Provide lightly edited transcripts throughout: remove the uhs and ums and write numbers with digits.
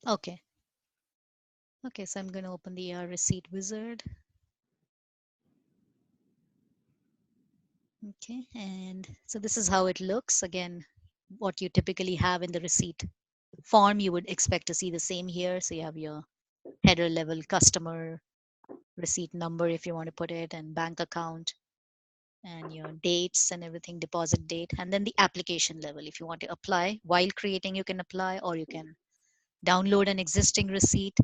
Okay. Okay, so I'm going to open the receipt wizard. Okay, and so this is how it looks. Again, what you typically have in the receipt form, you would expect to see the same here. So you have your header level customer receipt number if you want to put it, and bank account, and your dates and everything, deposit date, and then the application level. If you want to apply while creating, you can apply, or you can download an existing receipt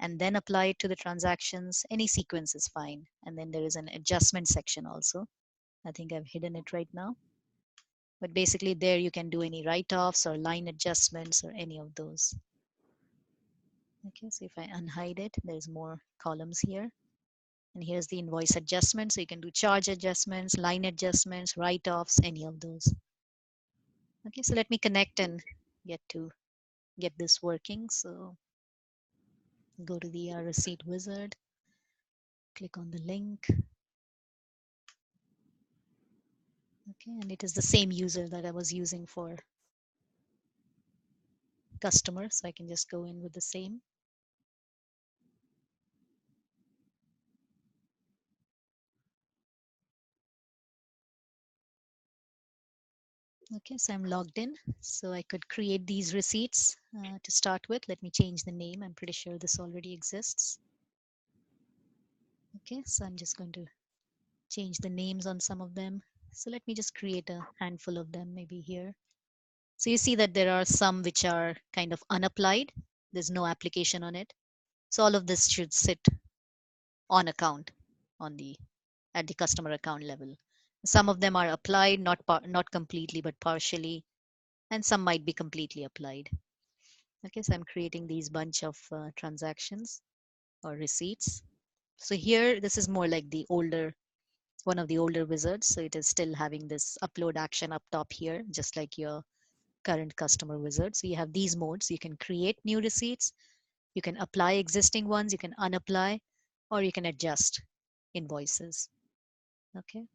and then apply it to the transactions. Any sequence is fine. And then there is an adjustment section also. I think I've hidden it right now. But basically there you can do any write-offs or line adjustments or any of those. Okay, so if I unhide it, there's more columns here. And here's the invoice adjustment. So you can do charge adjustments, line adjustments, write-offs, any of those. Okay, so let me connect and get this working. So go to the receipt wizard, click on the link. Okay, and it is the same user that I was using for customer. So I can just go in with the same. Okay, so I'm logged in. So I could create these receipts to start with. Let me change the name. I'm pretty sure this already exists. Okay, so I'm just going to change the names on some of them. So let me just create a handful of them maybe here. So you see that there are some which are kind of unapplied. There's no application on it. So all of this should sit on account on the at the customer account level. Some of them are applied, not completely, but partially, and some might be completely applied. Okay, so I'm creating these bunch of transactions or receipts. So here, this is more like the older, one of the older wizards. So it is still having this upload action up top here, just like your current customer wizard. So you have these modes. You can create new receipts, you can apply existing ones, you can unapply, or you can adjust invoices. Okay,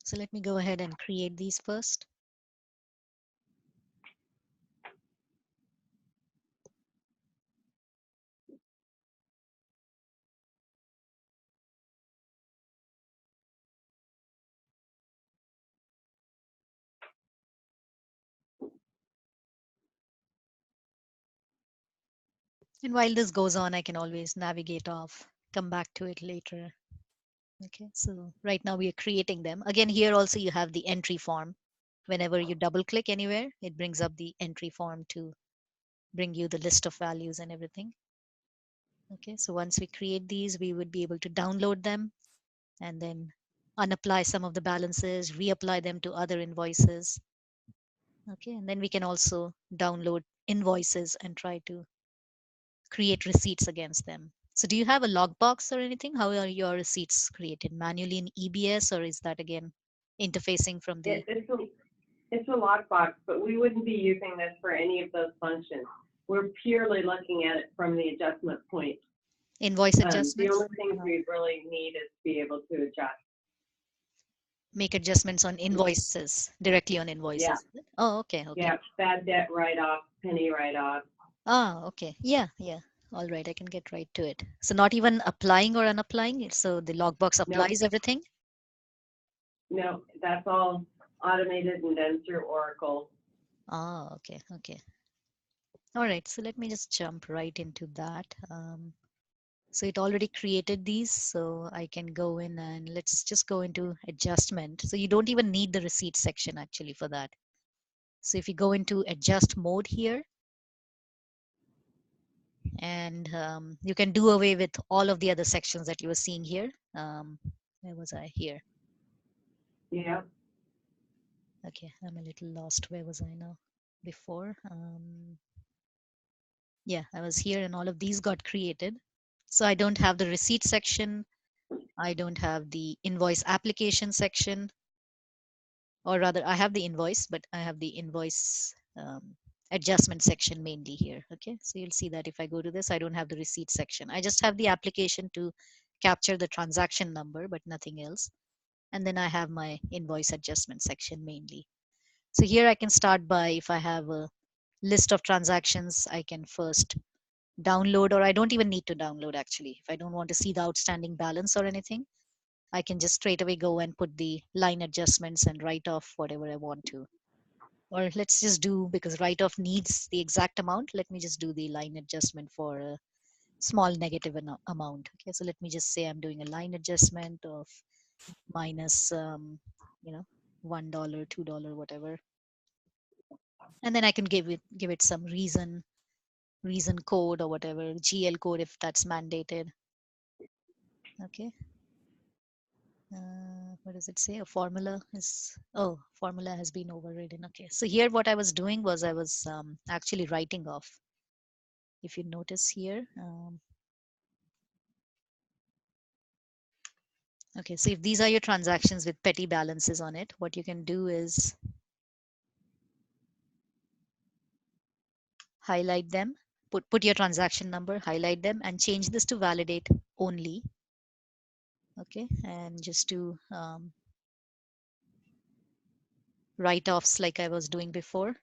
so let me go ahead and create these first. And while this goes on, I can always navigate off, come back to it later. Okay, so right now we are creating them. Again, here also you have the entry form. Whenever you double click anywhere, it brings up the entry form to bring you the list of values and everything. Okay, so once we create these, we would be able to download them and then unapply some of the balances, reapply them to other invoices. Okay, and then we can also download invoices and try to create receipts against them. So do you have a logbox or anything? How are your receipts created? Manually in EBS, or is that again interfacing from the It's a lockbox, but we wouldn't be using this for any of those functions. We're purely looking at it from the adjustment point. invoice The adjustments? only things we really need is to be able to adjust. Make adjustments on Mhm. invoices, directly on Yeah, invoices. Oh, okay, okay. yeah, bad debt write-off, penny write-off. Ah, okay. Yeah, yeah. All right, I can get right to it. So not even applying or unapplying. So the logbox No, applies everything. no, that's all automated and done through Oracle. Ah, okay, okay. All right, so let me just jump right into that. So it already created these, so I can go in and let's just go into adjustment. So you don't even need the receipt section actually for that. So if you go into adjust mode here, and you can do away with all of the other sections that you were seeing here. Where was I here? Yeah, Okay, I'm a little lost. Where was I now? Before, yeah, I was here, and all of these got created. So I don't have the receipt section. I don't have the invoice application section, or rather, I have the invoice, but I have the invoice adjustment section mainly here. Okay, so you'll see that if I go to this, I don't have the receipt section. I just have the application to capture the transaction number, but nothing else. And then I have my invoice adjustment section mainly. So here I can start by if I have a list of transactions I can first download, or I don't even need to download actually. If I don't want to see the outstanding balance or anything, I can just straight away go and put the line adjustments and write off whatever I want to. Or let's just do, because write off needs the exact amount, let me just do the line adjustment for a small negative amount. Okay, so let me just say I'm doing a line adjustment of minus, you know, $1, $2, whatever. And then I can give it some reason code or whatever, GL code if that's mandated. Okay. What does it say? A formula is, oh, formula has been overridden. Okay. So here what I was doing was I was actually writing off. If you notice here, okay, so if these are your transactions with petty balances on it, what you can do is highlight them, put your transaction number, highlight them, and change this to validate only. Okay, and just do write-offs like I was doing before.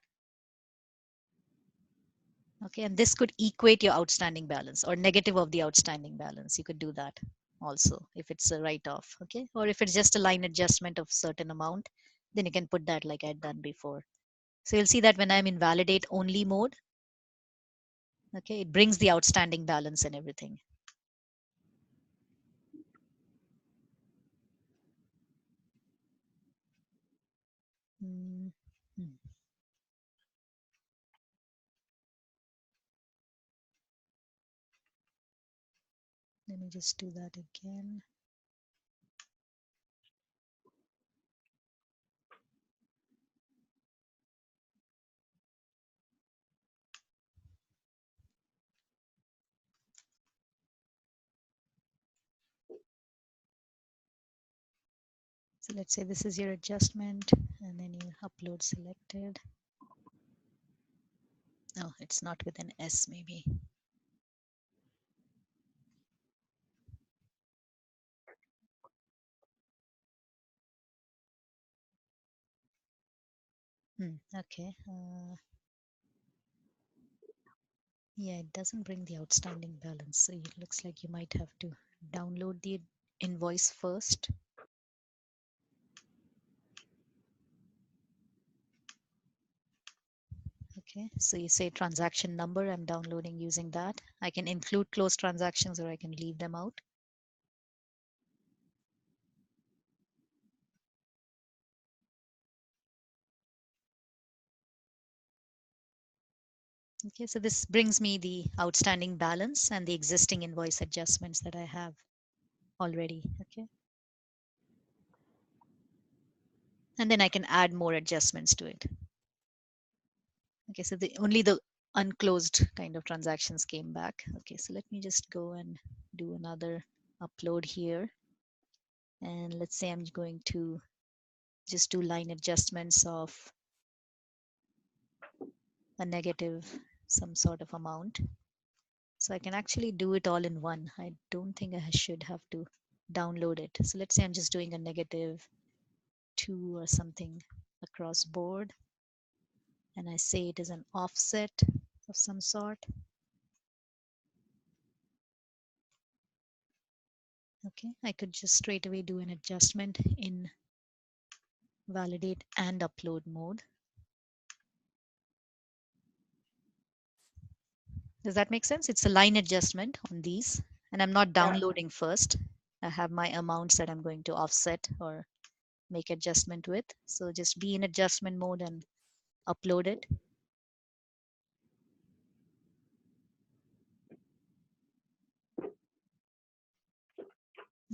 Okay, and this could equate your outstanding balance or negative of the outstanding balance. You could do that also if it's a write-off. Okay, or if it's just a line adjustment of certain amount, then you can put that like I'd done before. So you'll see that when I'm in validate only mode, okay, it brings the outstanding balance and everything. Mm, hmm. Let me just do that again. So let's say this is your adjustment, and then you upload selected. Oh, it's not with an S maybe. Okay. Yeah, it doesn't bring the outstanding balance. So it looks like you might have to download the invoice first. Okay, so you say transaction number, I'm downloading using that. I can include closed transactions or I can leave them out. Okay, so this brings me the outstanding balance and the existing invoice adjustments that I have already. Okay, and then I can add more adjustments to it. Okay, so only the unclosed kind of transactions came back. Okay, so let me just go and do another upload here. And let's say I'm going to just do line adjustments of a negative some sort of amount. So I can actually do it all in one. I don't think I should have to download it. So let's say I'm just doing a -2 or something across board. And I say it is an offset of some sort. Okay, I could just straight away do an adjustment in validate and upload mode. Does that make sense? It's a line adjustment on these, and I'm not Yeah. downloading first. I have my amounts that I'm going to offset or make adjustment with. So just be in adjustment mode and upload it.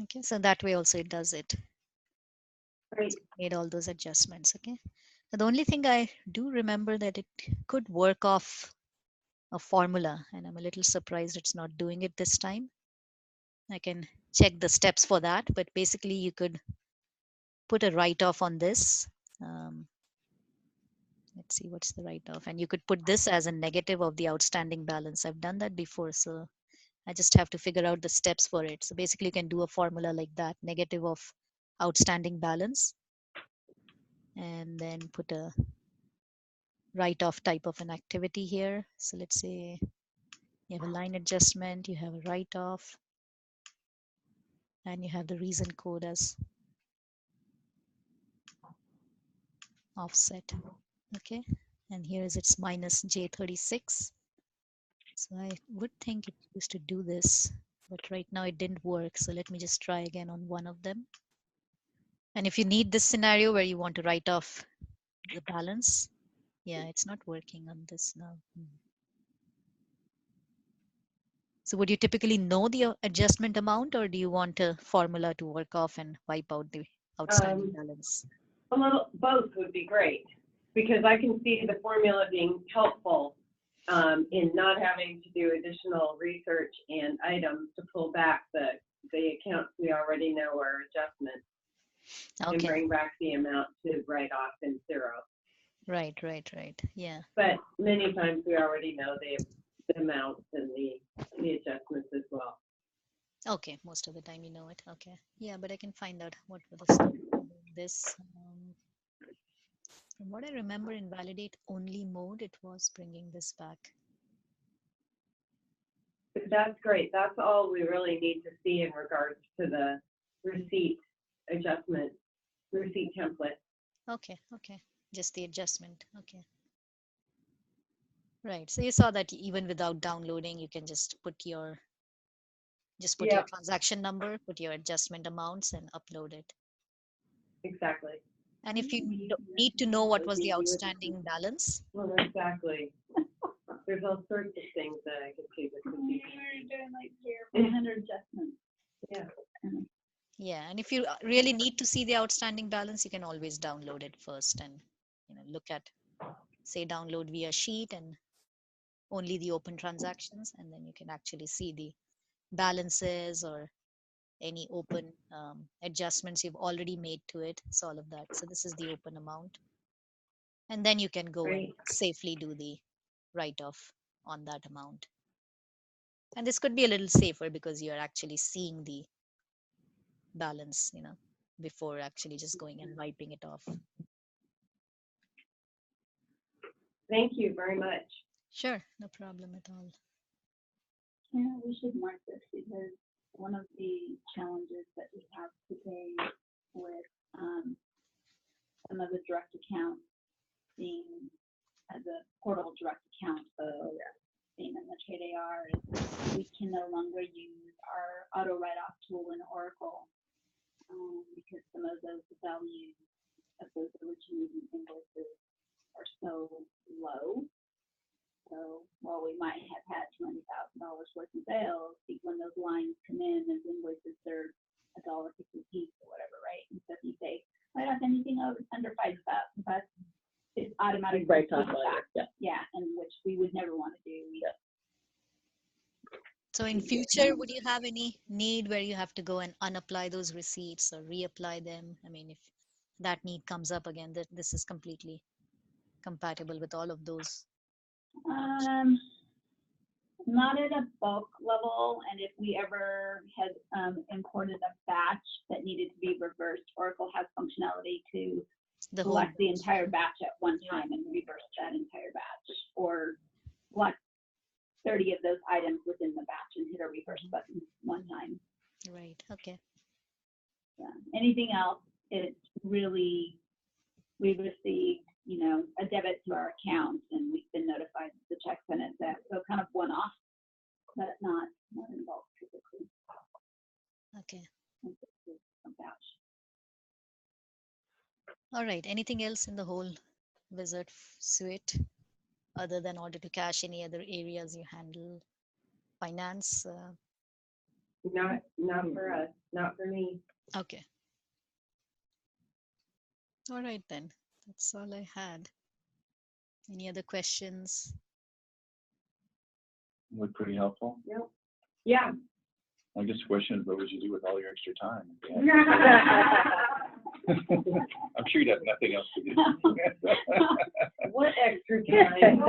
Okay, so that way also it does it. Great. Made all those adjustments. Okay. The only thing I do remember that it could work off a formula, and I'm a little surprised it's not doing it this time. I can check the steps for that, but basically you could put a write-off on this. Um, let's see what's the write-off, and you could put this as a negative of the outstanding balance. I've done that before, so I just have to figure out the steps for it. So basically you can do a formula like that, negative of outstanding balance, and then put a write-off type of an activity here. So let's say you have a line adjustment, you have a write-off, and you have the reason code as offset. Okay, and here is its minus J36. So I would think it used to do this, but right now it didn't work. So let me just try again on one of them. And if you need this scenario where you want to write off the balance, yeah, it's not working on this now. So would you typically know the adjustment amount, or do you want a formula to work off and wipe out the outstanding balance? A little, both would be great, because I can see the formula being helpful in not having to do additional research and items to pull back the accounts we already know are adjustments and Okay, bring back the amount to write off in zero. right. Yeah, But many times we already know the amounts and the adjustments as well. okay, most of the time you know it. Okay, yeah, but I can find out what were the steps in doing this. From what I remember in validate only mode, it was bringing this back. That's great. That's all we really need to see in regards to the receipt adjustment, receipt template. Okay, just the adjustment. Okay, right. So you saw that even without downloading, you can just put your Yep, transaction number, put your adjustment amounts, and upload it. exactly. And if you need to know what was the outstanding balance, Well, exactly. There's all sorts of things that I could see that could be. Doing like 100 adjustments. Yeah. yeah, and if you really need to see the outstanding balance, you can always download it first and look at, say, download via sheet and only the open transactions, and then you can actually see the balances or any open adjustments you've already made to it. So all of that. So this is the open amount. And then you can go and Great. safely do the write-off on that amount. And this could be a little safer because you're actually seeing the balance, before actually just going and wiping it off. Thank you very much. Sure, no problem at all. Yeah, we should mark this because one of the challenges that we have today with some of the direct accounts being the portal direct account being in the trade AR is we can no longer use our auto write-off tool in Oracle because some of those values of those originating invoices are so low. So while we might have had $20,000 worth of sales, when those lines come in as invoices, they're $1.50 a piece or whatever, right? And so if you say, write off anything under 5,000, it's automatically Right off back. value, yeah. Yeah, and which we would never want to do. Yeah. So in future, would you have any need where you have to go and unapply those receipts or reapply them? I mean, if that need comes up again, that this is completely compatible with all of those. Not at a bulk level, and if we ever had imported a batch that needed to be reversed, Oracle has functionality to The whole select the entire batch at one time and reverse that entire batch, or select 30 of those items within the batch and hit a reverse button one time. right. Okay. Yeah. Anything else, it's really, we received, a debit to our account and we've been notified the check sent it that. So kind of one off, but not involved typically. Okay. A batch. All right. Anything else in the whole Wizard suite other than order to cash? Any other areas you handle? Finance? Not for us, not for me. Okay. All right then. That's all I had. Any other questions? Looked pretty helpful. Nope. Yeah. I guess the question is, what would you do with all your extra time? I'm sure you'd have nothing else to do. What extra time?